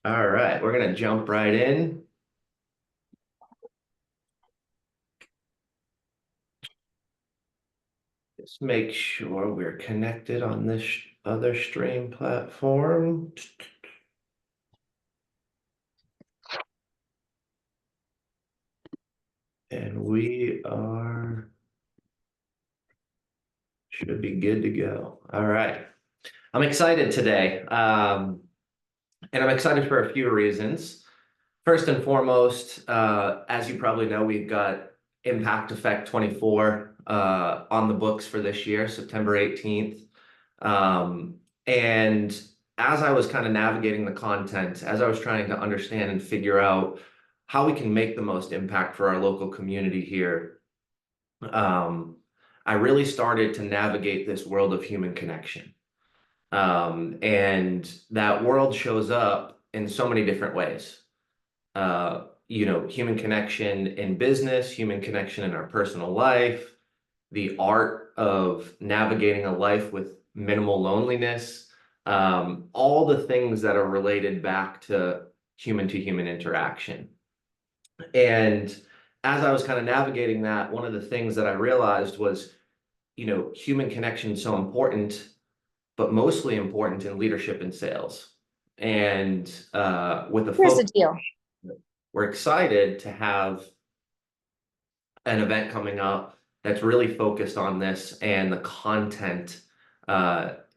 All right, we're gonna jump right in. Just make sure we're connected on this other stream platform. And we should be good to go. All right. I'm excited today. And I'm excited for a few reasons. First and foremost, as you probably know, we've got Impact Effect 24 on the books for this year, September 18th. And as I was kind of navigating the content, as I was trying to understand and figure out how we can make the most impact for our local community here, um, I really started to navigate this world of human connection. And that world shows up in so many different ways. Human connection in business, human connection in our personal life, the art of navigating a life with minimal loneliness, all the things that are related back to human interaction. And as I was kind of navigating that, one of the things that I realized was, human connection is so important, but mostly important in leadership and sales. And with the Here's the focus, deal. we're excited to have an event coming up that's really focused on this, and the content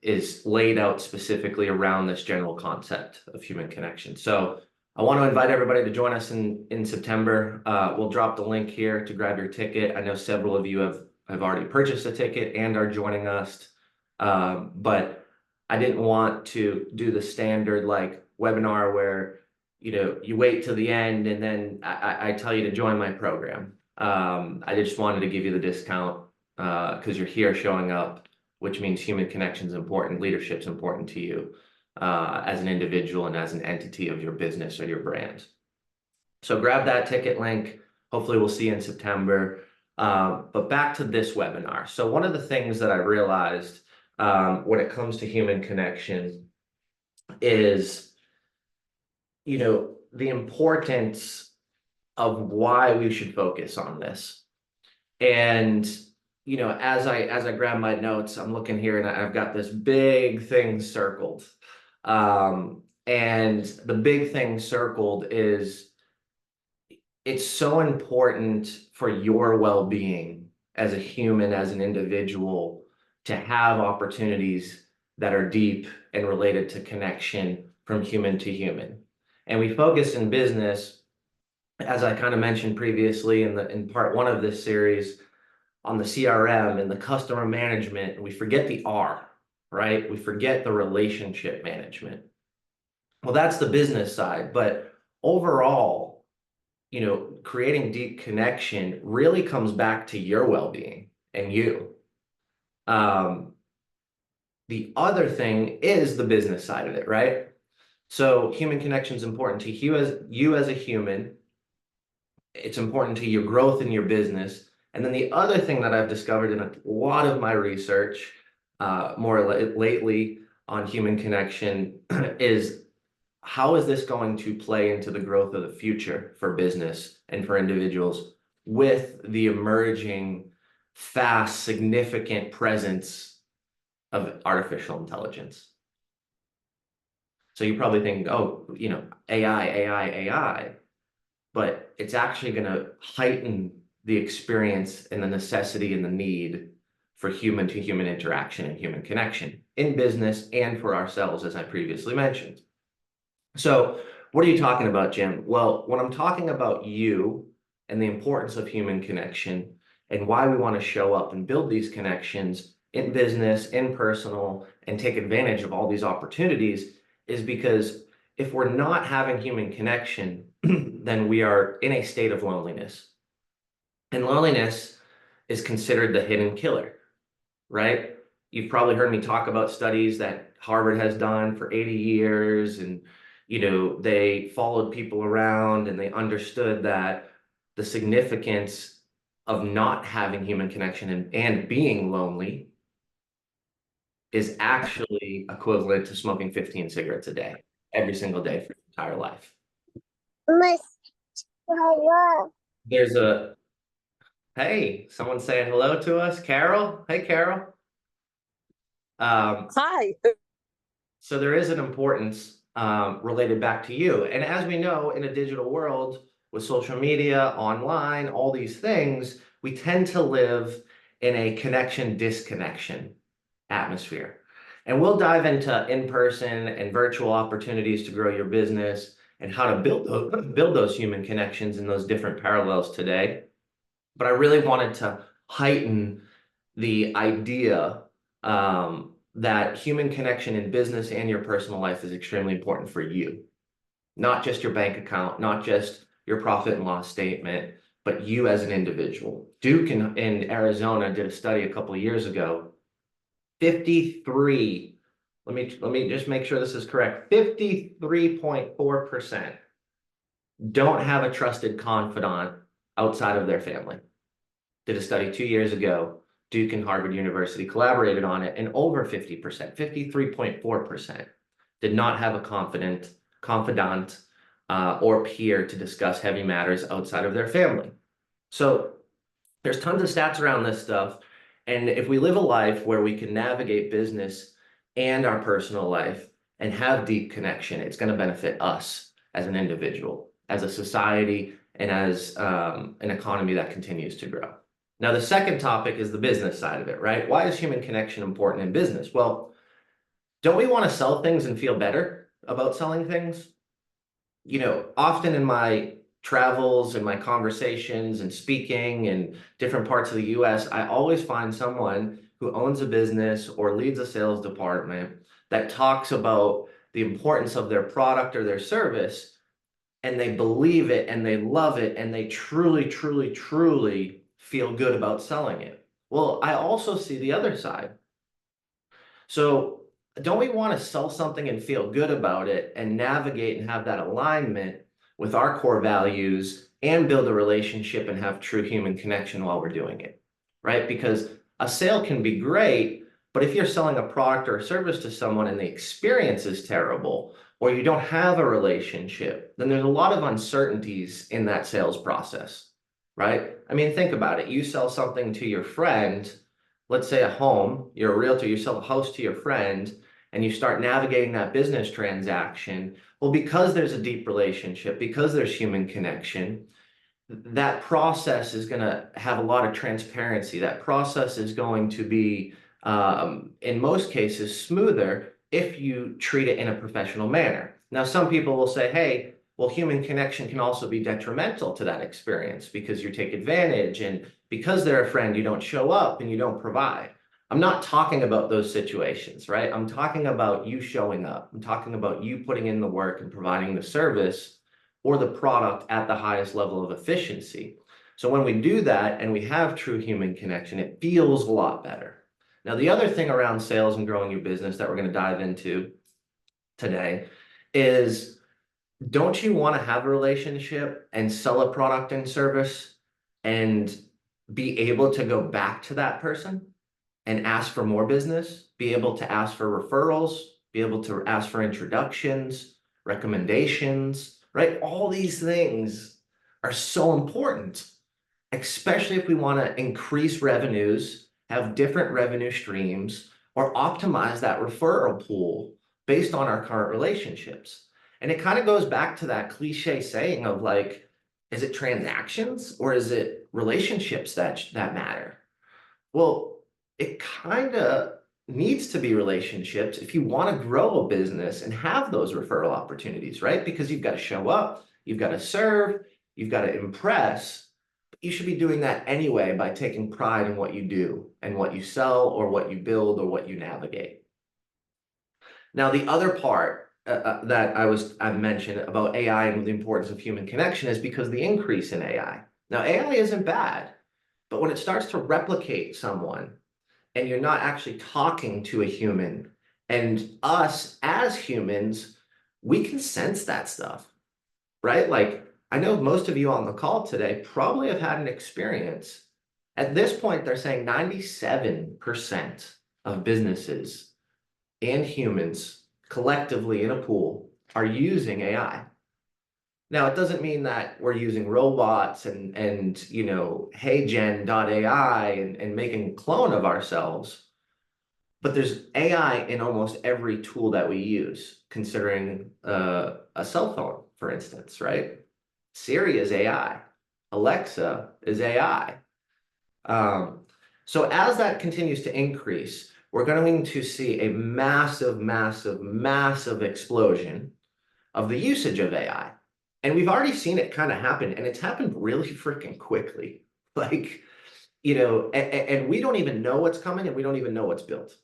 is laid out specifically around this general concept of human connection. So I want to invite everybody to join us in September. We'll drop the link here to grab your ticket. I know several of you have already purchased a ticket and are joining us, but I didn't want to do the standard like webinar where you wait till the end and then I tell you to join my program. I just wanted to give you the discount because you're here showing up, which means human connection is important, leadership's important to you as an individual and as an entity of your business or your brand. So grab that ticket link. Hopefully we'll see you in September. But back to this webinar. So one of the things that I realized when it comes to human connection is, the importance of why we should focus on this. And as I grab my notes, I'm looking here and I've got this big thing circled. And the big thing circled is it's so important for your well-being as a human, as an individual, to have opportunities that are deep and related to connection from human to human. And we focus in business, as I kind of mentioned previously in part one of this series, on the CRM and the customer management. We forget the R, right? We forget the relationship management. Well, that's the business side, but overall, creating deep connection really comes back to your well-being and you. The other thing is the business side of it, right? So human connection is important to you as a human. It's important to your growth in your business. And then the other thing that I've discovered in a lot of my research, lately on human connection, is how is this going to play into the growth of the future for business and for individuals with the emerging, fast, significant presence of artificial intelligence? So you're probably thinking, oh, AI, but it's actually going to heighten the experience and the necessity and the need for human to human interaction and human connection in business and for ourselves, as I previously mentioned. So what are you talking about, Jim? Well, when I'm talking about you and the importance of human connection and why we want to show up and build these connections in business, in personal, and take advantage of all these opportunities, is because if we're not having human connection, then we are in a state of loneliness. And loneliness is considered the hidden killer, right? You've probably heard me talk about studies that Harvard has done for 80 years, and they followed people around and they understood that the significance of not having human connection and being lonely is actually equivalent to smoking 15 cigarettes a day. every single day for your entire life. Miss, hello. There's a, hey, someone saying hello to us, Carol. Hey, Carol. Um, Hi. so there is an importance related back to you. And as we know, in a digital world with social media, online, all these things, we tend to live in a connection disconnection atmosphere. And we'll dive into in-person and virtual opportunities to grow your business and how to build those human connections in those different parallels today. But I really wanted to heighten the idea that human connection in business and your personal life is extremely important for you. Not just your bank account, not just your profit and loss statement, but you as an individual. Duke in Arizona did a study a couple of years ago. 53, let me just make sure this is correct. 53.4% don't have a trusted confidant outside of their family. Did a study 2 years ago. Duke and Harvard University collaborated on it, and over 50%, 53.4%, did not have a confidant or peer to discuss heavy matters outside of their family. So there's tons of stats around this stuff. And if we live a life where we can navigate business and our personal life and have deep connection, it's going to benefit us as an individual, as a society, and as an economy that continues to grow. Now, the second topic is the business side of it, right? Why is human connection important in business? Well, don't we want to sell things and feel better about selling things? You know, often in my travels and my conversations and speaking in different parts of the US, I always find someone who owns a business or leads a sales department that talks about the importance of their product or their service, and they believe it and they love it and they truly, truly, truly feel good about selling it. Well, I also see the other side. So don't we want to sell something and feel good about it and navigate and have that alignment with our core values and build a relationship and have true human connection while we're doing it, right? Because a sale can be great, but if you're selling a product or a service to someone and the experience is terrible, or you don't have a relationship, then there's a lot of uncertainties in that sales process, right? I mean, think about it. You sell something to your friend, let's say a home, you're a realtor, you sell a house to your friend, and you start navigating that business transaction. Well, because there's a deep relationship, because there's human connection, that process is going to have a lot of transparency. That process is going to be, in most cases, smoother if you treat it in a professional manner. Now, some people will say, hey, well, human connection can also be detrimental to that experience because you take advantage, and because they're a friend, you don't show up and you don't provide. I'm not talking about those situations, right? I'm talking about you showing up. I'm talking about you putting in the work and providing the service or the product at the highest level of efficiency. So when we do that and we have true human connection, it feels a lot better. Now, the other thing around sales and growing your business that we're going to dive into today is, don't you want to have a relationship and sell a product and service and be able to go back to that person and ask for more business, be able to ask for referrals, be able to ask for introductions, recommendations, right? All these things are so important, especially if we want to increase revenues, have different revenue streams, or optimize that referral pool based on our current relationships. And it kind of goes back to that cliche saying of like, is it transactions or is it relationships that matter? Well, it kind of needs to be relationships if you want to grow a business and have those referral opportunities, right? Because you've got to show up, you've got to serve, you've got to impress. But you should be doing that anyway by taking pride in what you do and what you sell or what you build or what you navigate. Now, the other part that I mentioned about AI and the importance of human connection is because the increase in AI. Now, AI isn't bad, but when it starts to replicate someone and you're not actually talking to a human, and us as humans, we can sense that stuff, right? Like, I know most of you on the call today probably have had an experience. At this point, they're saying 97% of businesses and humans collectively in a pool are using AI. Now, it doesn't mean that we're using robots and HeyGen.ai and making a clone of ourselves, but there's AI in almost every tool that we use, considering a cell phone, for instance, right? Siri is AI. Alexa is AI. Um, so as that continues to increase, we're going to see a massive, massive, massive explosion of the usage of AI. And we've already seen it kind of happen, and it's happened really freaking quickly. Like, and we don't even know what's coming, and we don't even know what's built,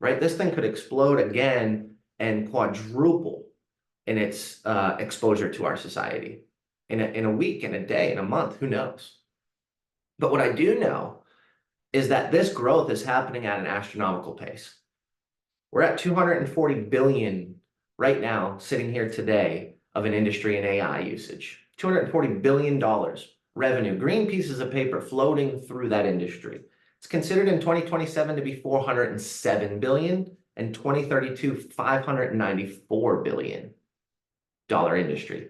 right? This thing could explode again and quadruple in its exposure to our society in a week, in a day, in a month, who knows? But what I do know is that this growth is happening at an astronomical pace. We're at 240 billion right now, sitting here today, of an industry in AI usage. $240 billion revenue, green pieces of paper floating through that industry. It's considered in 2027 to be 407 billion, and 2032, $594 billion industry.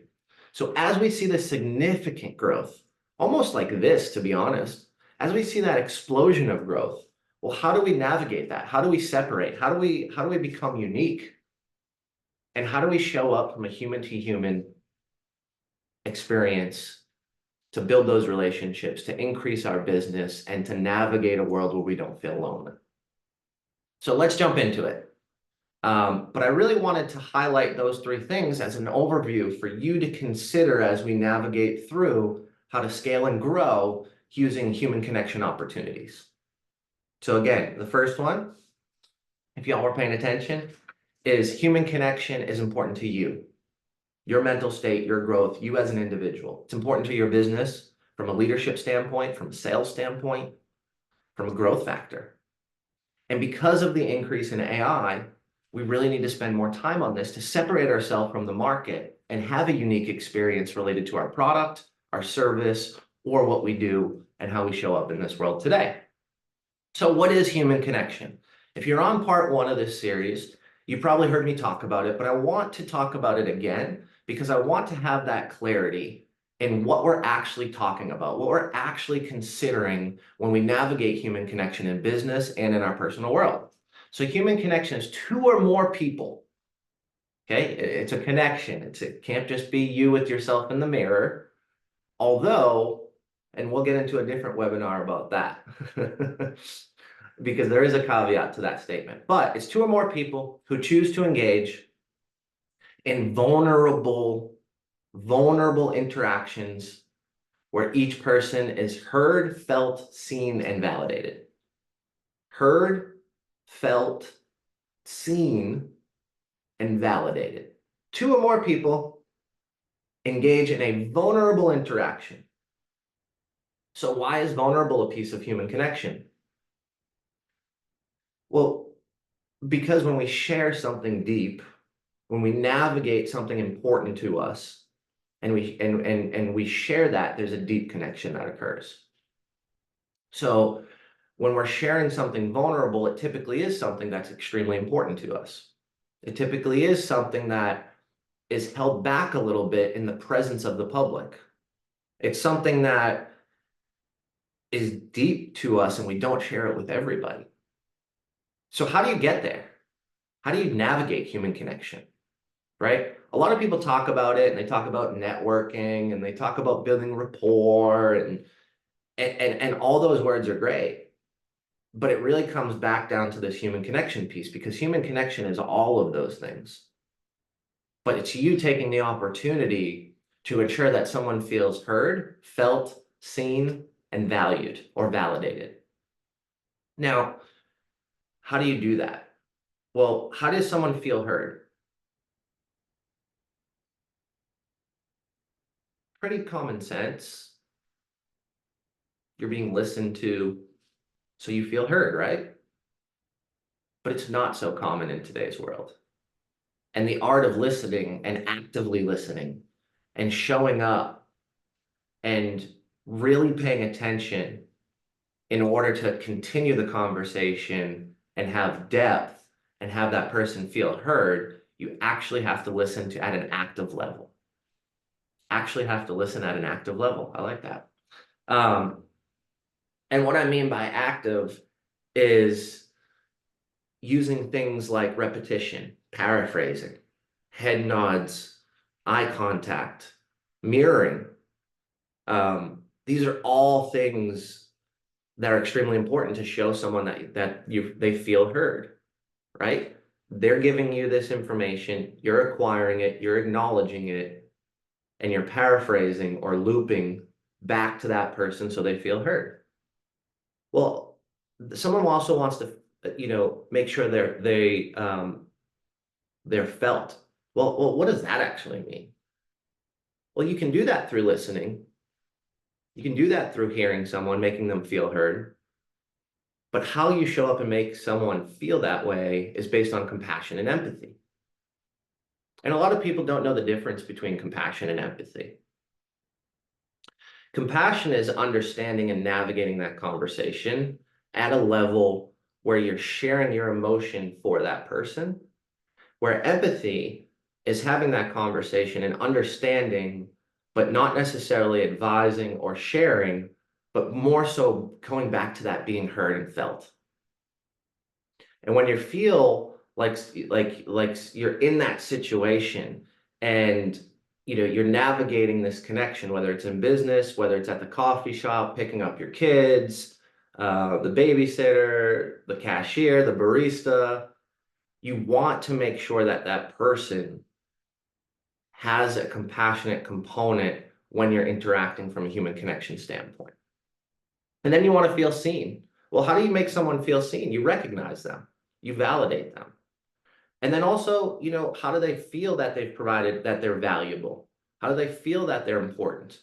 So as we see this significant growth, almost like this, to be honest, as we see that explosion of growth, well, how do we navigate that? How do we separate? How do we become unique? And how do we show up from a human to human experience to build those relationships, to increase our business, and to navigate a world where we don't feel lonely? So let's jump into it. But I really wanted to highlight those three things as an overview for you to consider as we navigate through how to scale and grow using human connection opportunities. So again, the first one, if y'all were paying attention, is human connection is important to you, your mental state, your growth, you as an individual. It's important to your business from a leadership standpoint, from a sales standpoint, from a growth factor. And because of the increase in AI, we really need to spend more time on this to separate ourselves from the market and have a unique experience related to our product, our service, or what we do and how we show up in this world today. So what is human connection? If you're on part one of this series, you probably heard me talk about it, but I want to talk about it again because I want to have that clarity in what we're actually talking about, what we're actually considering when we navigate human connection in business and in our personal world. So human connection is two or more people. Okay, it's a connection. It can't just be you with yourself in the mirror. Although, and we'll get into a different webinar about that because there is a caveat to that statement. But it's two or more people who choose to engage in vulnerable interactions where each person is heard, felt, seen, and validated. Heard, felt, seen, and validated. Two or more people engage in a vulnerable interaction. So why is vulnerable a piece of human connection? Well, because when we share something deep, when we navigate something important to us, and we share that, there's a deep connection that occurs. So when we're sharing something vulnerable, it typically is something that's extremely important to us. It typically is something that is held back a little bit in the presence of the public. It's something that is deep to us and we don't share it with everybody. So how do you get there? How do you navigate human connection, right? A lot of people talk about it and they talk about networking and they talk about building rapport and all those words are great. But it really comes back down to this human connection piece because human connection is all of those things. But it's you taking the opportunity to ensure that someone feels heard, felt, seen, and valued or validated. Now, how do you do that? Well, how does someone feel heard? Pretty common sense. You're being listened to, so you feel heard, right? But it's not so common in today's world. And the art of listening and actively listening and showing up and really paying attention in order to continue the conversation and have depth and have that person feel heard, You actually have to listen to at an active level. Actually have to listen at an active level. I like that. And what I mean by active is using things like repetition, paraphrasing, head nods, eye contact, mirroring. These are all things that are extremely important to show someone that they feel heard, right? They're giving you this information, you're acquiring it, you're acknowledging it, and you're paraphrasing or looping back to that person so they feel heard. Well, someone also wants to, make sure they're felt. Well, what does that actually mean? Well, you can do that through listening. You can do that through hearing someone, making them feel heard. But how you show up and make someone feel that way is based on compassion and empathy. And a lot of people don't know the difference between compassion and empathy. Compassion is understanding and navigating that conversation at a level where you're sharing your emotion for that person, where empathy is having that conversation and understanding, but not necessarily advising or sharing, but more so going back to that being heard and felt. And when you feel like you're in that situation and you're navigating this connection, whether it's in business, whether it's at the coffee shop, picking up your kids, the babysitter, the cashier, the barista, you want to make sure that that person has a compassionate component when you're interacting from a human connection standpoint. And then you want to feel seen. Well, how do you make someone feel seen? You recognize them, you validate them. And then also, how do they feel that they've provided, that they're valuable? How do they feel that they're important?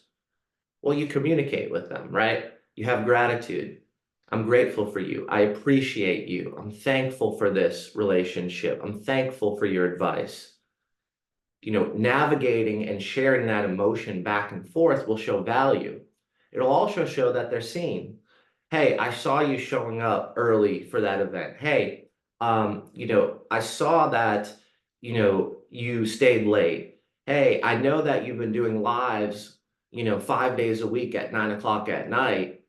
Well, you communicate with them, right? You have gratitude. I'm grateful for you. I appreciate you. I'm thankful for this relationship. I'm thankful for your advice. Navigating and sharing that emotion back and forth will show value. It'll also show that they're seen. Hey, I saw you showing up early for that event. Hey, I saw that, you stayed late. Hey, I know that you've been doing lives, 5 days a week at 9 o'clock at night.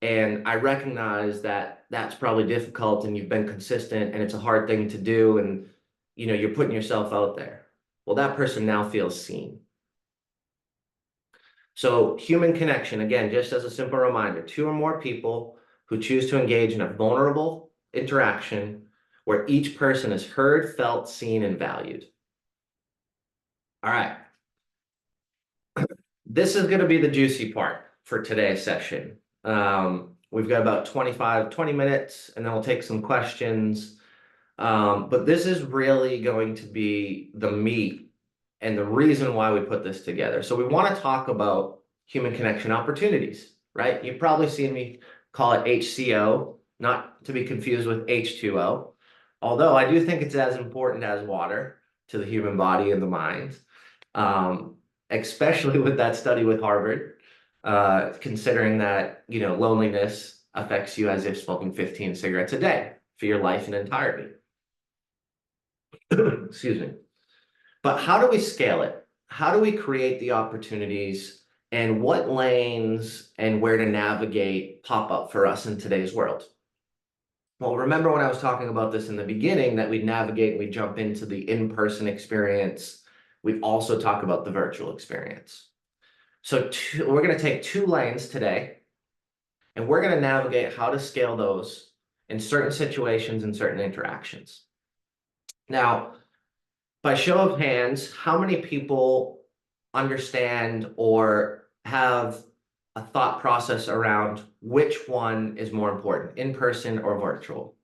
And I recognize that that's probably difficult and you've been consistent and it's a hard thing to do. And, you're putting yourself out there. Well, that person now feels seen. So human connection, again, just as a simple reminder, two or more people who choose to engage in a vulnerable interaction where each person is heard, felt, seen, and valued. All right. This is going to be the juicy part for today's session. We've got about 20 minutes, and then we'll take some questions. But this is really going to be the meat and the reason why we put this together. So we want to talk about human connection opportunities, right? You've probably seen me call it HcO, not to be confused with H2O, although I do think it's as important as water to the human body and the mind, especially with that study with Harvard, considering that, loneliness affects you as if smoking 15 cigarettes a day for your life in entirety. Excuse me. But how do we scale it? How do we create the opportunities and what lanes and where to navigate pop up for us in today's world? Well, remember when I was talking about this in the beginning, that we navigate and we jump into the in-person experience. We also talk about the virtual experience. So we're going to take two lanes today, and we're going to navigate how to scale those in certain situations and certain interactions. Now, by show of hands, how many people understand or have a thought process around which one is more important, in person or virtual?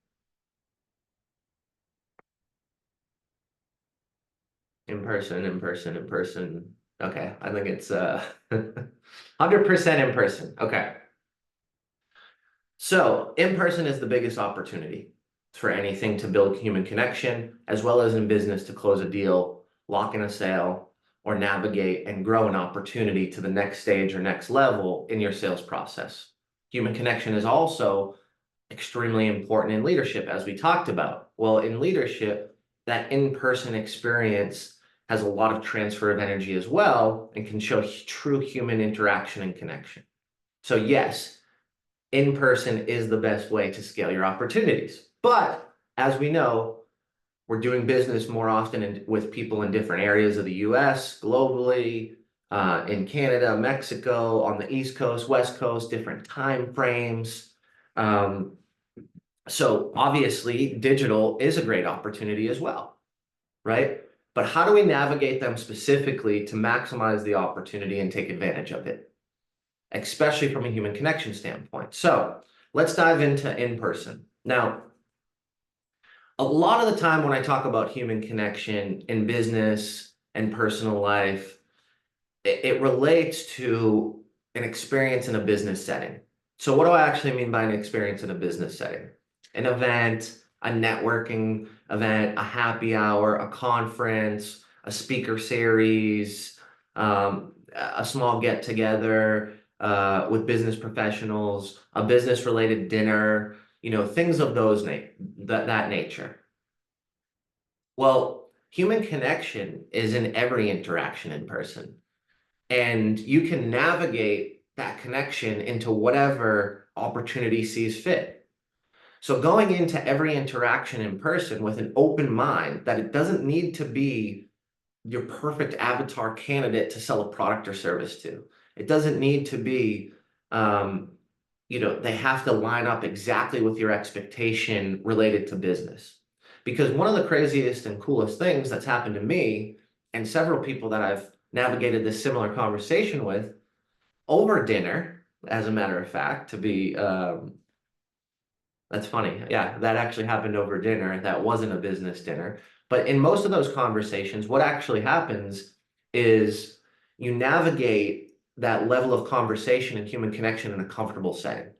In person, in person, in person. Okay, I think it's 100% in person. Okay. So in person is the biggest opportunity for anything to build human connection, as well as in business to close a deal, lock in a sale, or navigate and grow an opportunity to the next stage or next level in your sales process. Human connection is also extremely important in leadership, as we talked about. Well, in leadership, that in-person experience has a lot of transfer of energy as well and can show true human interaction and connection. So yes, in person is the best way to scale your opportunities. But as we know, we're doing business more often with people in different areas of the US, globally, in Canada, Mexico, on the East Coast, West Coast, different time frames. So obviously, digital is a great opportunity as well, right? But how do we navigate them specifically to maximize the opportunity and take advantage of it, especially from a human connection standpoint? So let's dive into in-person. Now, a lot of the time when I talk about human connection in business and personal life, it relates to an experience in a business setting. So what do I actually mean by an experience in a business setting? An event, a networking event, a happy hour, a conference, a speaker series, a small get together with business professionals, a business related dinner, things of that nature. Well, human connection is in every interaction in person, and you can navigate that connection into whatever opportunity sees fit. So going into every interaction in person with an open mind that it doesn't need to be your perfect avatar candidate to sell a product or service to. It doesn't need to be, they have to line up exactly with your expectation related to business. Because one of the craziest and coolest things that's happened to me and several people that I've navigated this similar conversation with over dinner, as a matter of fact, that's funny. Yeah, that actually happened over dinner. That wasn't a business dinner. But in most of those conversations, what actually happens is you navigate that level of conversation and human connection in a comfortable setting,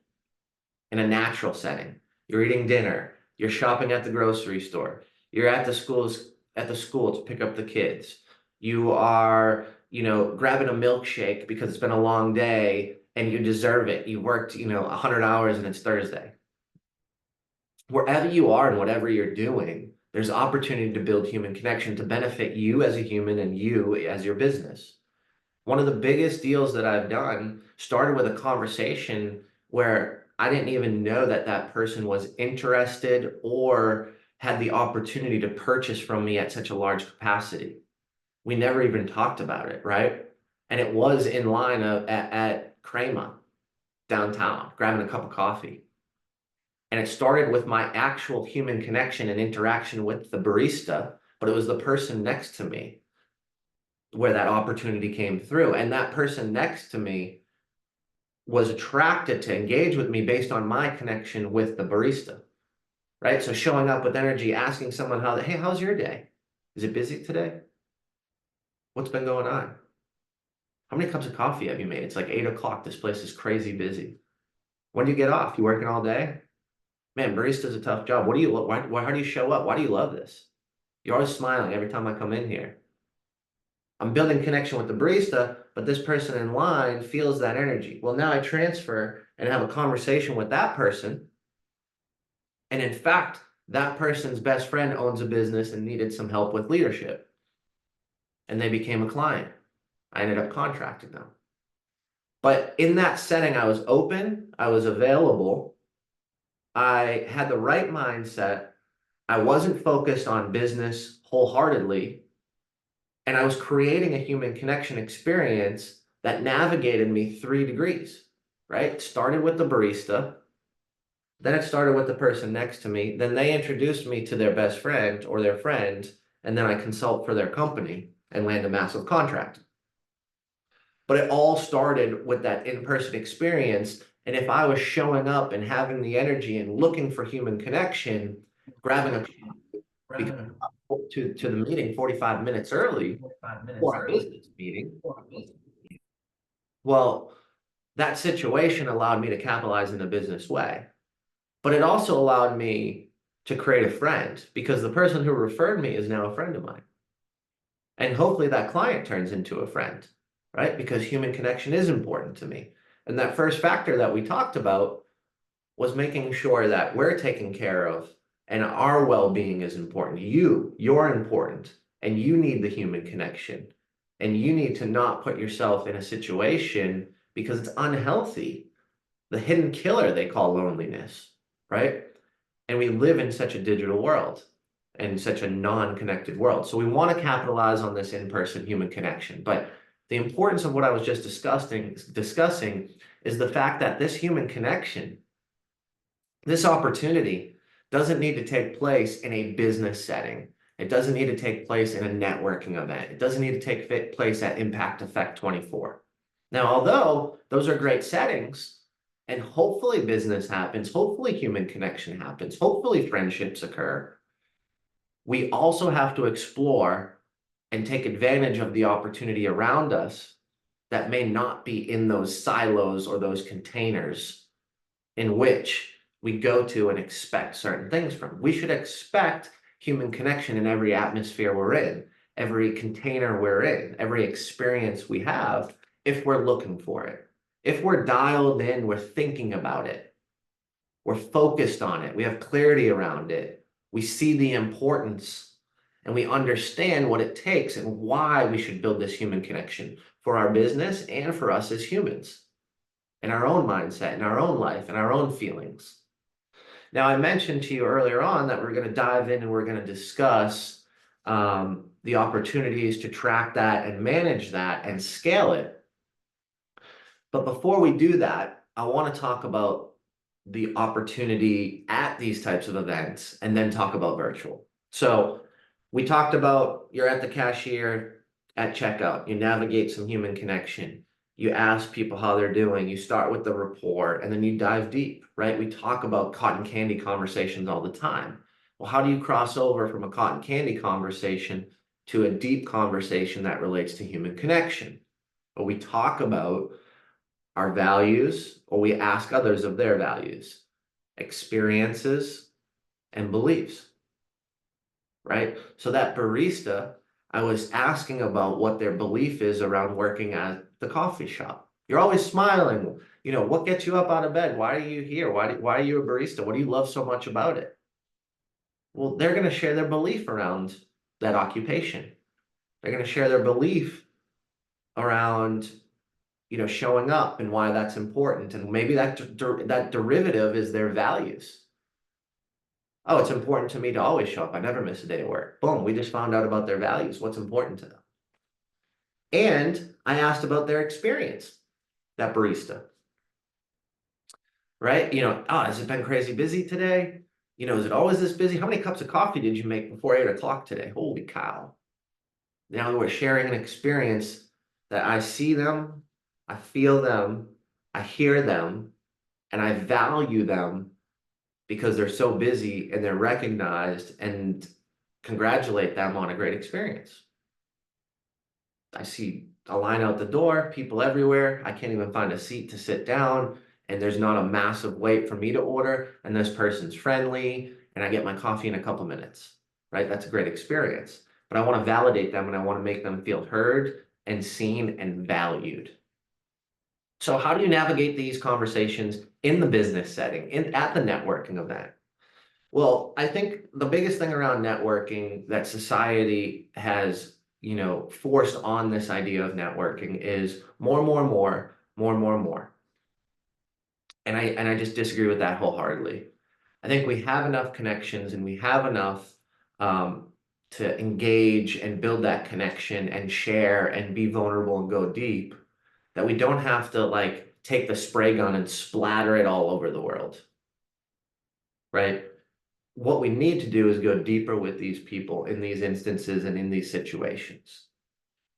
in a natural setting. You're eating dinner, you're shopping at the grocery store, you're at the school to pick up the kids. You are, grabbing a milkshake because it's been a long day and you deserve it. You worked, 100 hours and it's Thursday. Wherever you are and whatever you're doing, there's opportunity to build human connection to benefit you as a human and you as your business. One of the biggest deals that I've done started with a conversation where I didn't even know that that person was interested or had the opportunity to purchase from me at such a large capacity. We never even talked about it, right? And it was in line at Crema downtown, grabbing a cup of coffee. And it started with my actual human connection and interaction with the barista, but it was the person next to me where that opportunity came through. And that person next to me was attracted to engage with me based on my connection with the barista, right? So showing up with energy, asking someone hey, how's your day? Is it busy today? What's been going on? How many cups of coffee have you made? It's like 8 o'clock. This place is crazy busy. When do you get off? You working all day? Man, barista's a tough job. How do you show up? Why do you love this? You're always smiling every time I come in here. I'm building connection with the barista, but this person in line feels that energy. Well, now I transfer and have a conversation with that person. And in fact, that person's best friend owns a business and needed some help with leadership. And they became a client. I ended up contracting them. But in that setting, I was open, I was available, I had the right mindset, I wasn't focused on business wholeheartedly, and I was creating a human connection experience that navigated me 3 degrees, right? It started with the barista, then it started with the person next to me, then they introduced me to their best friend or their friend, and then I consult for their company and land a massive contract. But it all started with that in-person experience. And if I was showing up and having the energy and looking for human connection, grabbing a to the meeting 45 minutes early for a business meeting, well, that situation allowed me to capitalize in a business way. But it also allowed me to create a friend because the person who referred me is now a friend of mine. And hopefully that client turns into a friend, right? Because human connection is important to me. And that first factor that we talked about was making sure that we're taken care of and our well-being is important. You're important, and you need the human connection. And you need to not put yourself in a situation because it's unhealthy. The hidden killer they call loneliness, right? And we live in such a digital world and such a non-connected world. So we want to capitalize on this in-person human connection. But the importance of what I was just discussing is the fact that this human connection, this opportunity, doesn't need to take place in a business setting. It doesn't need to take place in a networking event. It doesn't need to take place at Impact Effect 24. Now, although those are great settings, and hopefully business happens, hopefully human connection happens, hopefully friendships occur, we also have to explore and take advantage of the opportunity around us that may not be in those silos or those containers in which we go to and expect certain things from. We should expect human connection in every atmosphere we're in, every container we're in, every experience we have, if we're looking for it. If we're dialed in, we're thinking about it, we're focused on it, we have clarity around it, we see the importance, and we understand what it takes and why we should build this human connection for our business and for us as humans, in our own mindset, in our own life, in our own feelings. Now, I mentioned to you earlier on that we're going to dive in and we're going to discuss the opportunities to track that and manage that and scale it. But before we do that, I want to talk about the opportunity at these types of events and then talk about virtual. So we talked about you're at the cashier at checkout, you navigate some human connection. You ask people how they're doing, you start with the rapport, and then you dive deep, right? We talk about cotton candy conversations all the time. Well, how do you cross over from a cotton candy conversation to a deep conversation that relates to human connection? Well, we talk about our values, or we ask others of their values, experiences, and beliefs, right? So that barista, I was asking about what their belief is around working at the coffee shop. You're always smiling. You know, what gets you up out of bed? Why are you here? Why are you a barista? What do you love so much about it? Well, they're going to share their belief around that occupation. They're going to share their belief around, you know, showing up and why that's important. And maybe that derivative is their values. Oh, it's important to me to always show up. I never miss a day of work. Boom, we just found out about their values, what's important to them. And I asked about their experience, that barista, right? You know, oh, has it been crazy busy today? You know, is it always this busy? How many cups of coffee did you make before 8 o'clock today? Holy cow. Now we're sharing an experience that I see them, I feel them, I hear them, and I value them because they're so busy and they're recognized, and congratulate them on a great experience. I see a line out the door, people everywhere. I can't even find a seat to sit down, and there's not a massive wait for me to order, and this person's friendly, and I get my coffee in a couple minutes, right? That's a great experience. But I want to validate them and I want to make them feel heard and seen and valued. So how do you navigate these conversations in the business setting, at the networking event? Well, I think the biggest thing around networking that society has, you know, forced on this idea of networking is more, more, more, more, more, more. And I just disagree with that wholeheartedly. I think we have enough connections and we have enough to engage and build that connection and share and be vulnerable and go deep, that we don't have to like take the spray gun and splatter it all over the world, right? What we need to do is go deeper with these people in these instances and in these situations.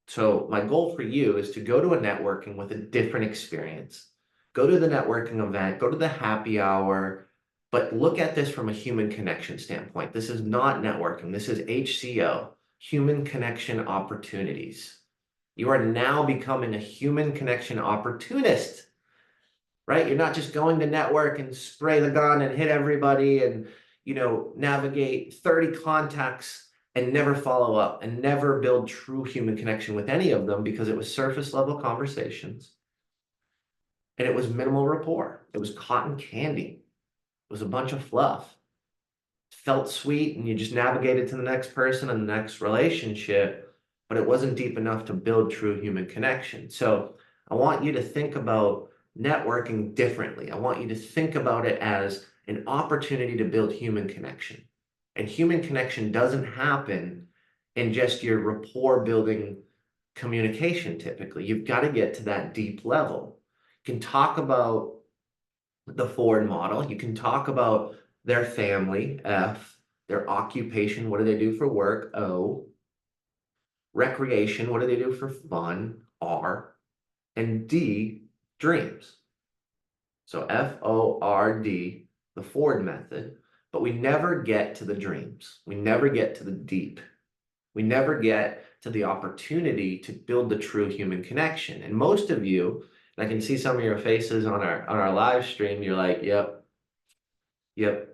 So my goal for you is to go to a networking with a different experience. Go to the networking event, go to the happy hour, but look at this from a human connection standpoint. This is not networking. This is HcO, human connection opportunities. You are now becoming a human connection opportunist, right? You're not just going to network and spray the gun and hit everybody and, you know, navigate 30 contacts and never follow up and never build true human connection with any of them because it was surface level conversations and it was minimal rapport. It was cotton candy. It was a bunch of fluff. felt sweet and you just navigated to the next person and the next relationship, but it wasn't deep enough to build true human connection. So I want you to think about networking differently. I want you to think about it as an opportunity to build human connection. And human connection doesn't happen in just your rapport building communication typically. You've got to get to that deep level. You can talk about the Ford model. You can talk about their family, F, their occupation, what do they do for work, O, recreation, what do they do for fun, R, and D, dreams. So FORD, the Ford method, but we never get to the dreams. We never get to the deep. We never get to the opportunity to build the true human connection. And most of you, and I can see some of your faces on our live stream, you're like, yep, yep.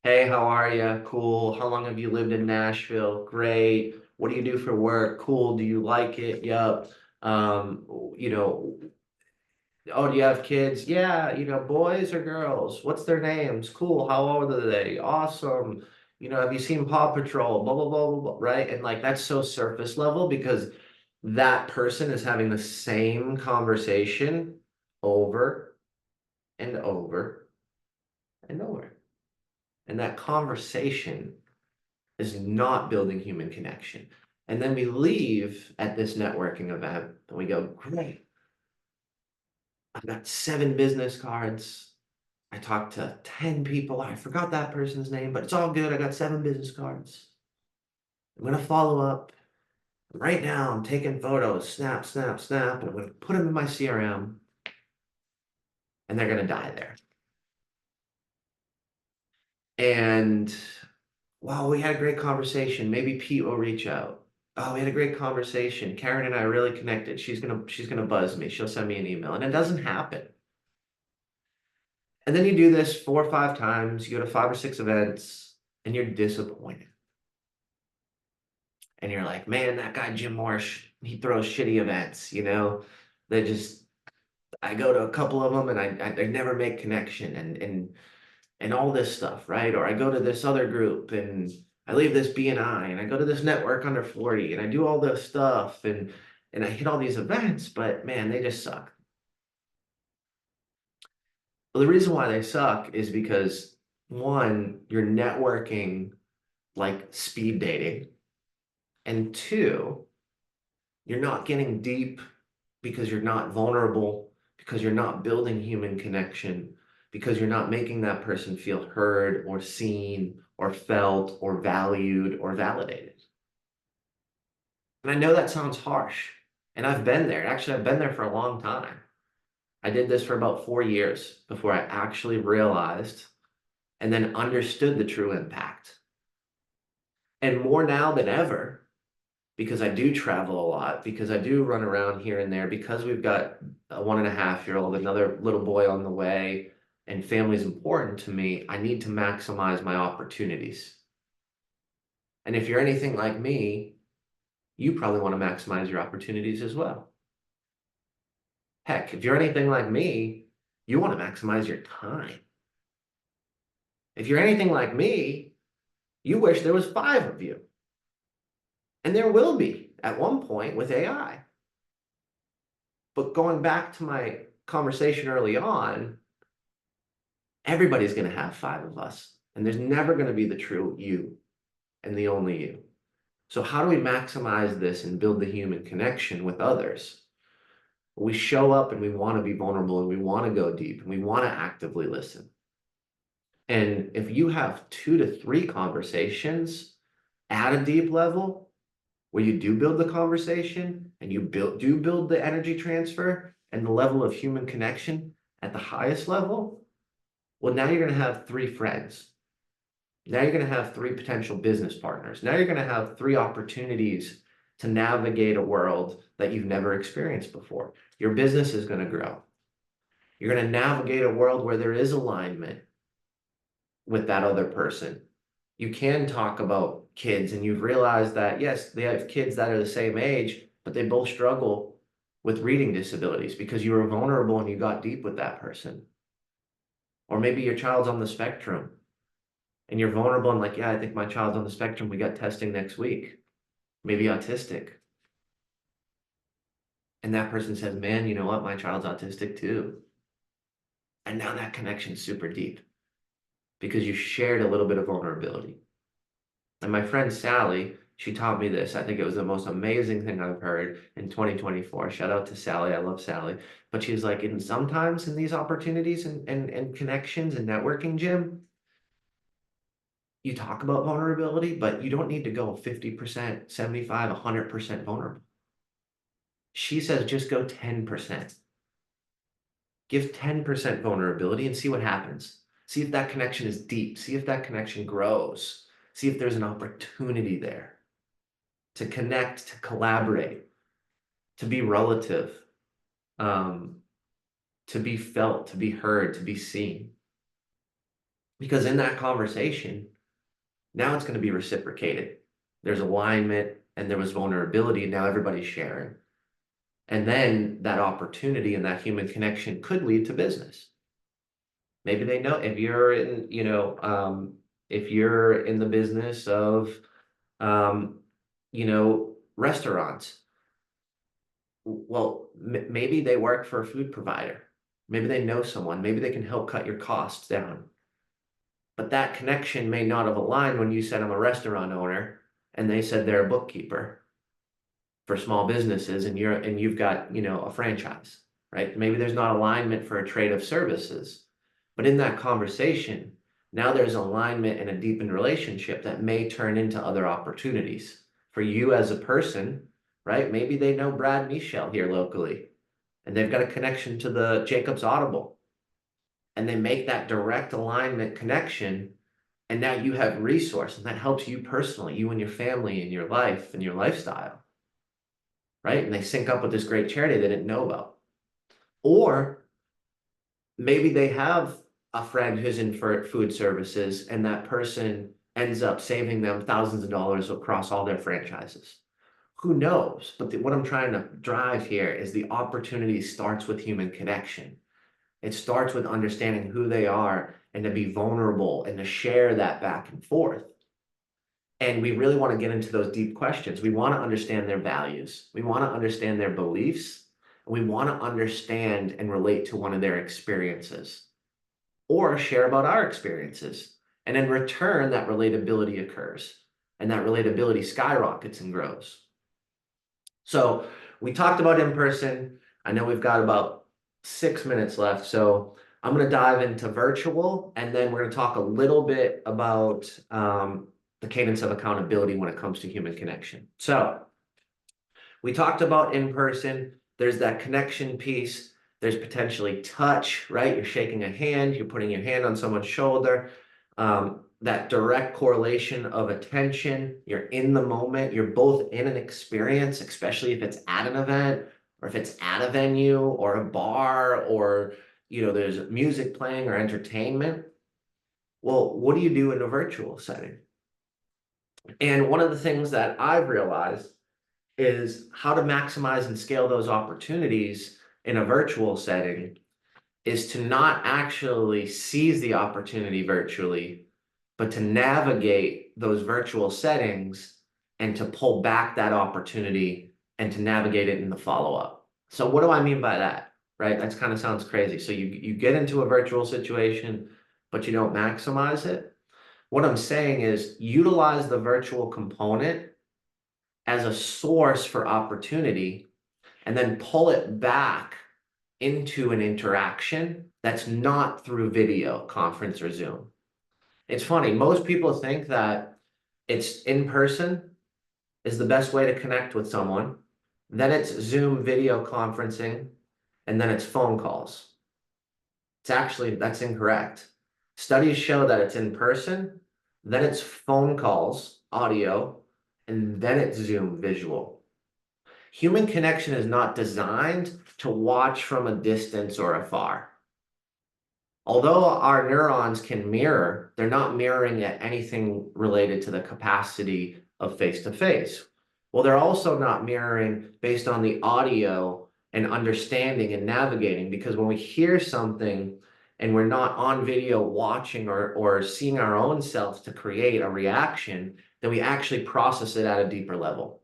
Hey, how are you? Cool. How long have you lived in Nashville? Great. What do you do for work? Cool. Do you like it? Yep. You know, oh, do you have kids? Yeah, boys or girls? What's their names? Cool. How old are they? Awesome. Have you seen Paw Patrol? Blah, blah, blah, blah, blah, right? And like that's so surface level because that person is having the same conversation over and over and over. And that conversation is not building human connection. And then we leave at this networking event and we go, great. I've got 7 business cards. I talked to 10 people. I forgot that person's name, but it's all good. I got 7 business cards. I'm going to follow up. Right now, I'm taking photos, snap, snap, snap, and I'm going to put them in my CRM, and they're going to die there. And wow, we had a great conversation. Maybe Pete will reach out. Oh, we had a great conversation. Karen and I are really connected. She's gonna buzz me. She'll send me an email, and it doesn't happen. And then you do this 4 or 5 times. You go to 5 or 6 events, and you're disappointed. And you're like, man, that guy Jim Marsh, he throws shitty events. They just I go to a couple of them, and I never make connection, and all this stuff, right? Or I go to this other group and I leave this BNI and I go to this network under 40 and I do all this stuff and I hit all these events, but man, they just suck. Well, the reason why they suck is because one, you're networking like speed dating, and two, you're not getting deep because you're not vulnerable, because you're not building human connection, because you're not making that person feel heard or seen or felt or valued or validated. And I know that sounds harsh, and I've been there. Actually, I've been there for a long time. I did this for about 4 years before I actually realized and then understood the true impact. And more now than ever, because I do travel a lot, because I do run around here and there, because we've got a 1.5-year-old, another little boy on the way, and family is important to me, I need to maximize my opportunities. And if you're anything like me, you probably want to maximize your opportunities as well. Heck, if you're anything like me, you want to maximize your time. If you're anything like me, you wish there was 5 of you. And there will be at one point with AI. But going back to my conversation early on, everybody's going to have 5 of us. And there's never going to be the true you and the only you. So how do we maximize this and build the human connection with others? We show up and we want to be vulnerable and we want to go deep and we want to actively listen. And if you have 2 to 3 conversations at a deep level, where you do build the conversation and you do build the energy transfer and the level of human connection at the highest level, well, now you're going to have 3 friends. Now you're going to have 3 potential business partners. Now you're going to have 3 opportunities to navigate a world that you've never experienced before. Your business is going to grow. You're going to navigate a world where there is alignment with that other person. You can talk about kids and you've realized that, yes, they have kids that are the same age, but they both struggle with reading disabilities because you were vulnerable and you got deep with that person. Or maybe your child's on the spectrum and you're vulnerable and like, yeah, I think my child's on the spectrum. We got testing next week, maybe autistic. And that person says, man, you know what? My child's autistic too. And now that connection's super deep because you shared a little bit of vulnerability. And my friend Sally, she taught me this. I think it was the most amazing thing I've heard in 2024. Shout out to Sally. I love Sally. But she's like, and sometimes in these opportunities and connections and networking, Jim, you talk about vulnerability, but you don't need to go 50%, 75, 100% vulnerable. She says just go 10%. Give 10% vulnerability and see what happens. See if that connection is deep. See if that connection grows. See if there's an opportunity there to connect, to collaborate, to be relative, um, to be felt, to be heard, to be seen. Because in that conversation, now it's going to be reciprocated. There's alignment and there was vulnerability, and now everybody's sharing. And then that opportunity and that human connection could lead to business. Maybe they know if you're in, if you're in the business of, restaurants, well, maybe they work for a food provider. Maybe they know someone. Maybe they can help cut your costs down. But that connection may not have aligned when you said I'm a restaurant owner and they said they're a bookkeeper for small businesses and you've got, a franchise, right? Maybe there's not alignment for a trade of services. But in that conversation, now there's alignment and a deepened relationship that may turn into other opportunities for you as a person, right? Maybe they know Brad Michelle here locally, and they've got a connection to the Jacobs Audible, and they make that direct alignment connection, and now you have resource, and that helps you personally, you and your family and your life and your lifestyle, right? And they sync up with this great charity they didn't know about. Or maybe they have a friend who's in for food services, and that person ends up saving them thousands of dollars across all their franchises. Who knows? But what I'm trying to drive here is the opportunity starts with human connection. It starts with understanding who they are and to be vulnerable and to share that back and forth. And we really want to get into those deep questions. We want to understand their values. We want to understand their beliefs. And we want to understand and relate to one of their experiences or share about our experiences. And in return, that relatability occurs and that relatability skyrockets and grows. So we talked about in person. I know we've got about 6 minutes left. So I'm going to dive into virtual, and then we're going to talk a little bit about the cadence of accountability when it comes to human connection. So we talked about in person. There's that connection piece. There's potentially touch, right? You're shaking a hand, you're putting your hand on someone's shoulder. That direct correlation of attention, you're in the moment, you're both in an experience, especially if it's at an event or if it's at a venue or a bar or, there's music playing or entertainment. Well, what do you do in a virtual setting? And one of the things that I've realized is how to maximize and scale those opportunities in a virtual setting is to not actually seize the opportunity virtually, but to navigate those virtual settings and to pull back that opportunity and to navigate it in the follow-up. So what do I mean by that, right? That kind of sounds crazy. So you get into a virtual situation, but you don't maximize it. What I'm saying is utilize the virtual component as a source for opportunity and then pull it back into an interaction that's not through video conference or Zoom. It's funny, most people think that it's in person is the best way to connect with someone, then it's Zoom video conferencing, and then it's phone calls. That's incorrect. Studies show that it's in person, then it's phone calls, audio, and then it's Zoom visual. Human connection is not designed to watch from a distance or afar. Although our neurons can mirror, they're not mirroring at anything related to the capacity of face-to-face. Well, they're also not mirroring based on the audio and understanding and navigating, because when we hear something and we're not on video watching or seeing our own selves to create a reaction, then we actually process it at a deeper level.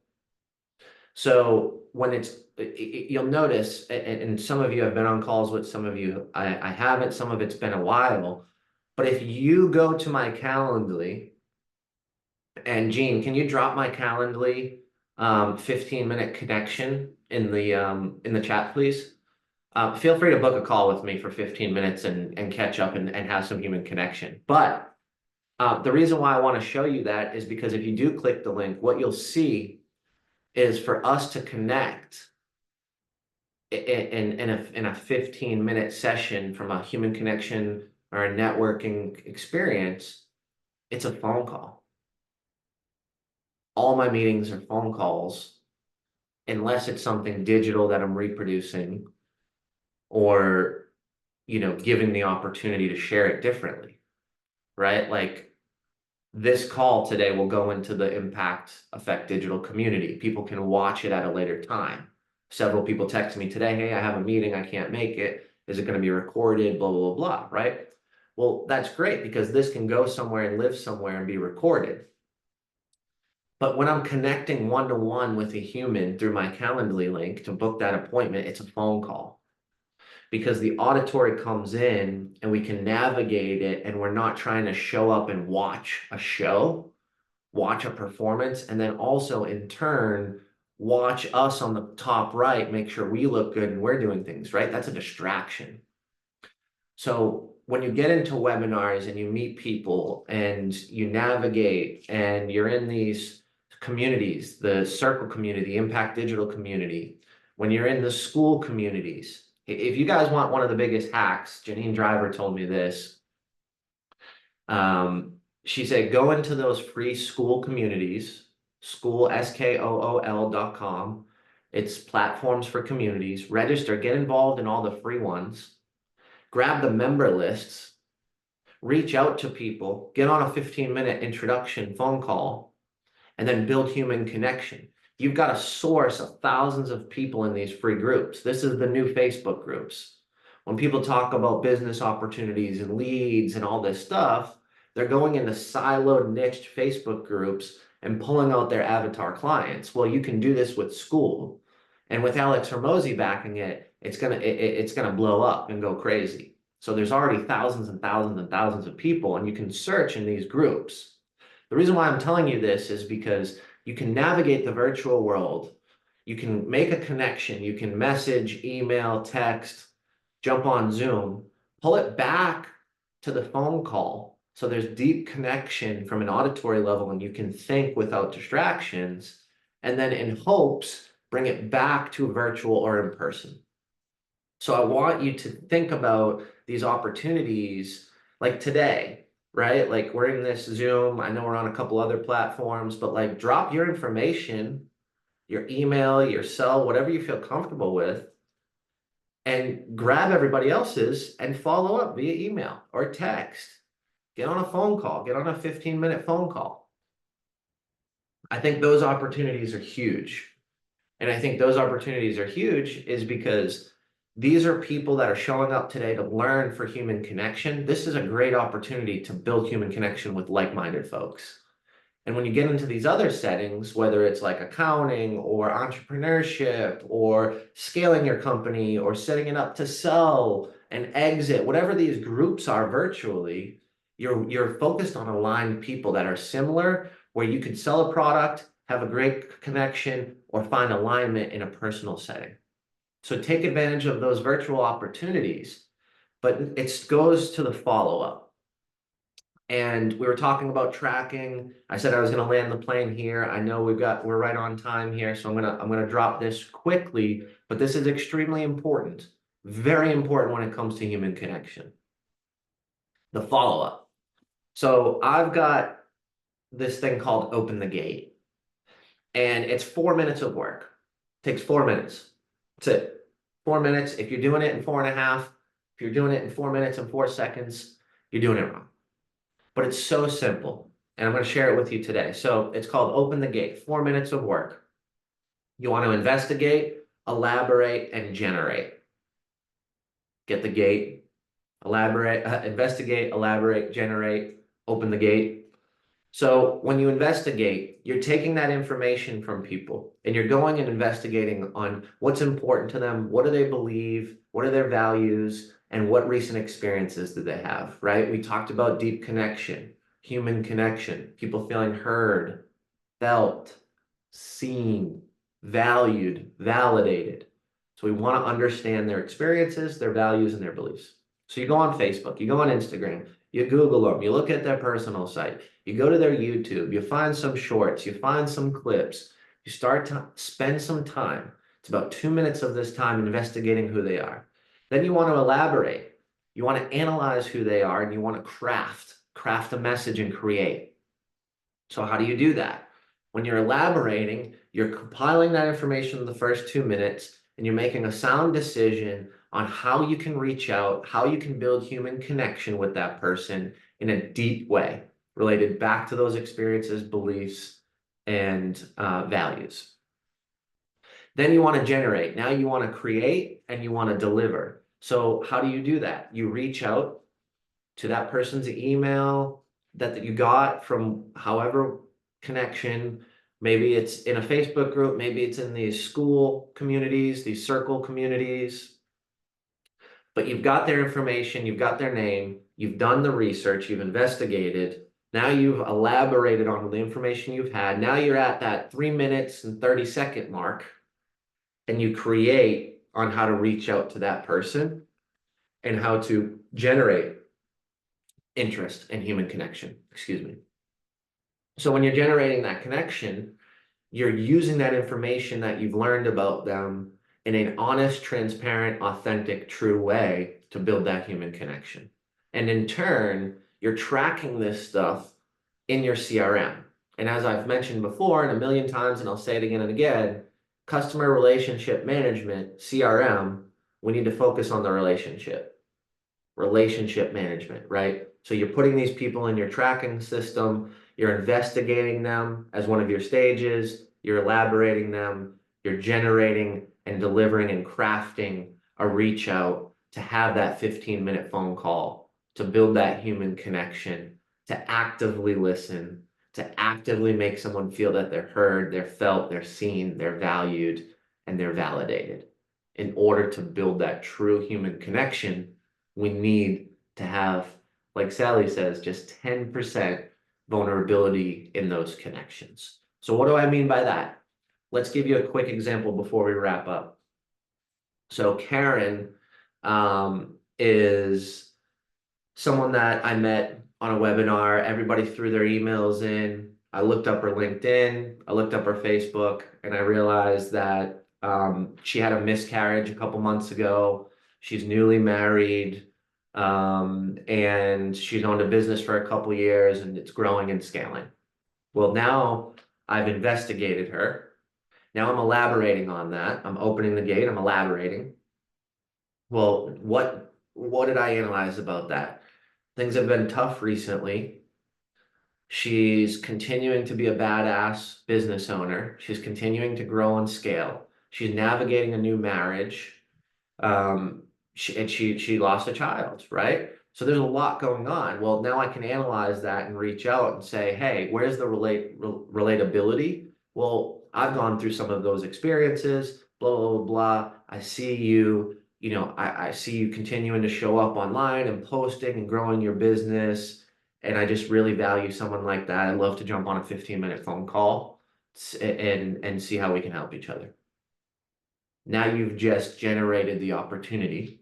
So when you'll notice, and some of you have been on calls with, some of you I haven't, some of it's been a while, but if you go to my Calendly, and Gene, can you drop my Calendly 15-minute connection in the chat, please? Feel free to book a call with me for 15 minutes and catch up and have some human connection. But the reason why I want to show you that is because if you do click the link, what you'll see is for us to connect in a 15-minute session from a human connection or a networking experience, it's a phone call. All my meetings are phone calls, unless it's something digital that I'm reproducing or, giving the opportunity to share it differently, right? Like this call today will go into the Impact Effect digital community. People can watch it at a later time. Several people text me today, hey, I have a meeting, I can't make it. Is it going to be recorded? Blah, blah, blah, blah, right? Well, that's great because this can go somewhere and live somewhere and be recorded. But when I'm connecting one-to-one with a human through my Calendly link to book that appointment, it's a phone call. Because the auditory comes in and we can navigate it, and we're not trying to show up and watch a show, watch a performance, and then also in turn, watch us on the top right, make sure we look good and we're doing things, right? That's a distraction. So when you get into webinars and you meet people and you navigate and you're in these communities, the Circle community, Impact Digital community, when you're in the school communities, if you guys want one of the biggest hacks, Janine Driver told me this. She said, go into those free school communities, school, SKOOL.com. It's platforms for communities. Register, get involved in all the free ones. Grab the member lists, reach out to people, get on a 15-minute introduction phone call, and then build human connection. You've got a source of thousands of people in these free groups. This is the new Facebook groups. When people talk about business opportunities and leads and all this stuff, they're going into siloed, niched Facebook groups and pulling out their avatar clients. Well, you can do this with school. And with Alex Hormozi backing it, it's gonna blow up and go crazy. So there's already thousands and thousands and thousands of people, and you can search in these groups. The reason why I'm telling you this is because you can navigate the virtual world. You can make a connection. You can message, email, text, jump on Zoom, pull it back to the phone call. So there's deep connection from an auditory level and you can think without distractions. And then in hopes, bring it back to virtual or in person. So I want you to think about these opportunities like today, right? Like we're in this Zoom. I know we're on a couple other platforms, but like drop your information, your email, your cell, whatever you feel comfortable with, and grab everybody else's and follow up via email or text. Get on a phone call, get on a 15-minute phone call. I think those opportunities are huge. And I think those opportunities are huge is because these are people that are showing up today to learn for human connection. This is a great opportunity to build human connection with like-minded folks. And when you get into these other settings, whether it's like accounting or entrepreneurship or scaling your company or setting it up to sell and exit, whatever these groups are virtually, you're focused on aligned people that are similar, where you could sell a product, have a great connection, or find alignment in a personal setting. So take advantage of those virtual opportunities, but it goes to the follow-up. And we were talking about tracking. I said I was going to land the plane here. I know we're right on time here, so I'm gonna drop this quickly, but this is extremely important, very important when it comes to human connection. The follow-up. So I've got this thing called Open the Gate, and it's 4 minutes of work. It takes 4 minutes. That's it. 4 minutes. If you're doing it in 4.5, if you're doing it in 4 minutes and 4 seconds, you're doing it wrong. But it's so simple, and I'm going to share it with you today. So it's called Open the Gate, 4 minutes of work. You want to investigate, elaborate, and generate. Get the gate, investigate, elaborate, generate, open the gate. So when you investigate, you're taking that information from people and you're going and investigating on what's important to them, what do they believe, what are their values, and what recent experiences do they have, right? We talked about deep connection, human connection, people feeling heard, felt, seen, valued, validated. So we want to understand their experiences, their values, and their beliefs. So you go on Facebook, you go on Instagram, you Google them, you look at their personal site, you go to their YouTube, you find some shorts, you find some clips, you start to spend some time. It's about 2 minutes of this time investigating who they are. Then you want to elaborate. You want to analyze who they are and you want to craft a message and create. So how do you do that? When you're elaborating, you're compiling that information in the first 2 minutes and you're making a sound decision on how you can reach out, how you can build human connection with that person in a deep way, related back to those experiences, beliefs, and values. Then you want to generate. Now you want to create and you want to deliver. So how do you do that? You reach out to that person's email that you got from however connection. Maybe it's in a Facebook group, maybe it's in these school communities, these circle communities. But you've got their information, you've got their name, you've done the research, you've investigated. Now you've elaborated on the information you've had. Now you're at that 3 minutes and 30-second mark, and you create on how to reach out to that person and how to generate interest and human connection. Excuse me. So when you're generating that connection, you're using that information that you've learned about them in an honest, transparent, authentic, true way to build that human connection. And in turn, you're tracking this stuff in your CRM. And as I've mentioned before and a million times, and I'll say it again and again, customer relationship management, CRM, we need to focus on the relationship management, right? So you're putting these people in your tracking system, you're investigating them as one of your stages, you're elaborating them, you're generating and delivering and crafting a reach out to have that 15-minute phone call, to build that human connection, to actively listen, to actively make someone feel that they're heard, they're felt, they're seen, they're valued, and they're validated. In order to build that true human connection, we need to have, like Sally says, just 10% vulnerability in those connections. So what do I mean by that? Let's give you a quick example before we wrap up. So Karen is someone that I met on a webinar. Everybody threw their emails in. I looked up her LinkedIn, I looked up her Facebook, and I realized that she had a miscarriage a couple months ago. She's newly married, and she's owned a business for a couple years, and it's growing and scaling. Well, now I've investigated her. Now I'm elaborating on that. I'm opening the gate, I'm elaborating. Well, what did I analyze about that? Things have been tough recently. She's continuing to be a badass business owner. She's continuing to grow and scale. She's navigating a new marriage. She lost a child, right? So there's a lot going on. Well, now I can analyze that and reach out and say, hey, where's the relatability? Well, I've gone through some of those experiences, blah, blah, blah, blah. I see you, I see you continuing to show up online and posting and growing your business. And I just really value someone like that. I'd love to jump on a 15-minute phone call and see how we can help each other. Now you've just generated the opportunity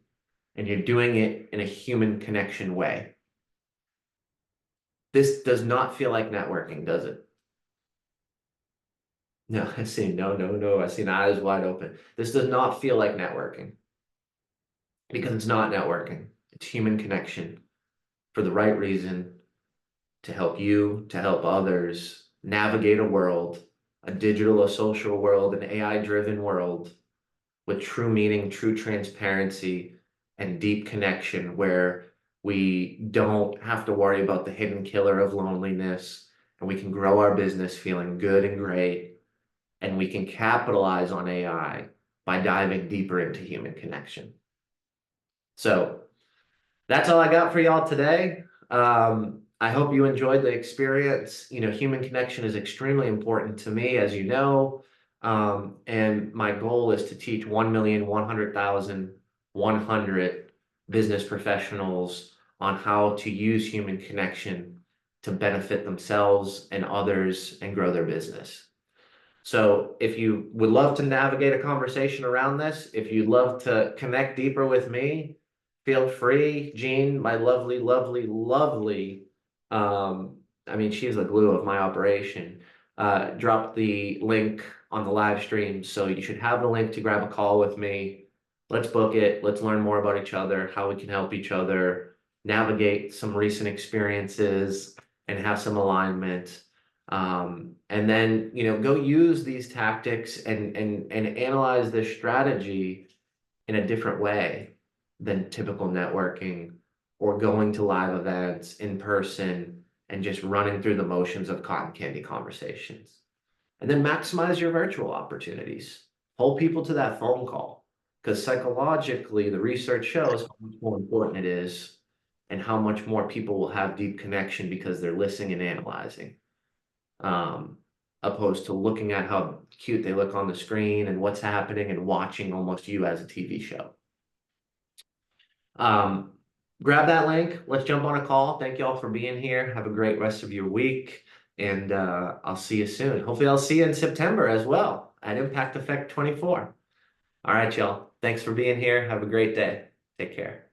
and you're doing it in a human connection way. This does not feel like networking, does it? No, I see no. I see eyes wide open. This does not feel like networking because it's not networking. It's human connection for the right reason to help you, to help others navigate a world, a digital, a social world, an AI-driven world with true meaning, true transparency, and deep connection where we don't have to worry about the hidden killer of loneliness, and we can grow our business feeling good and great, and we can capitalize on AI by diving deeper into human connection. So That's all I got for y'all today. I hope you enjoyed the experience. You know, human connection is extremely important to me, as you know. And my goal is to teach 1,100,100 business professionals on how to use human connection to benefit themselves and others and grow their business. So if you would love to navigate a conversation around this, if you'd love to connect deeper with me, feel free. Jean, my lovely, lovely, lovely, I mean, she's the glue of my operation. Drop the link on the live stream. So you should have the link to grab a call with me. Let's book it. Let's learn more about each other, how we can help each other, navigate some recent experiences, and have some alignment. And then, go use these tactics and analyze this strategy in a different way than typical networking or going to live events in person and just running through the motions of cotton candy conversations. And then maximize your virtual opportunities. Hold people to that phone call because psychologically, the research shows how much more important it is and how much more people will have deep connection because they're listening and analyzing, um, opposed to looking at how cute they look on the screen and what's happening and watching almost you as a TV show. Um, grab that link. Let's jump on a call. Thank you all for being here. Have a great rest of your week. And I'll see you soon. Hopefully, I'll see you in September as well at Impact Effect 24. All right, y'all. Thanks for being here. Have a great day. Take care.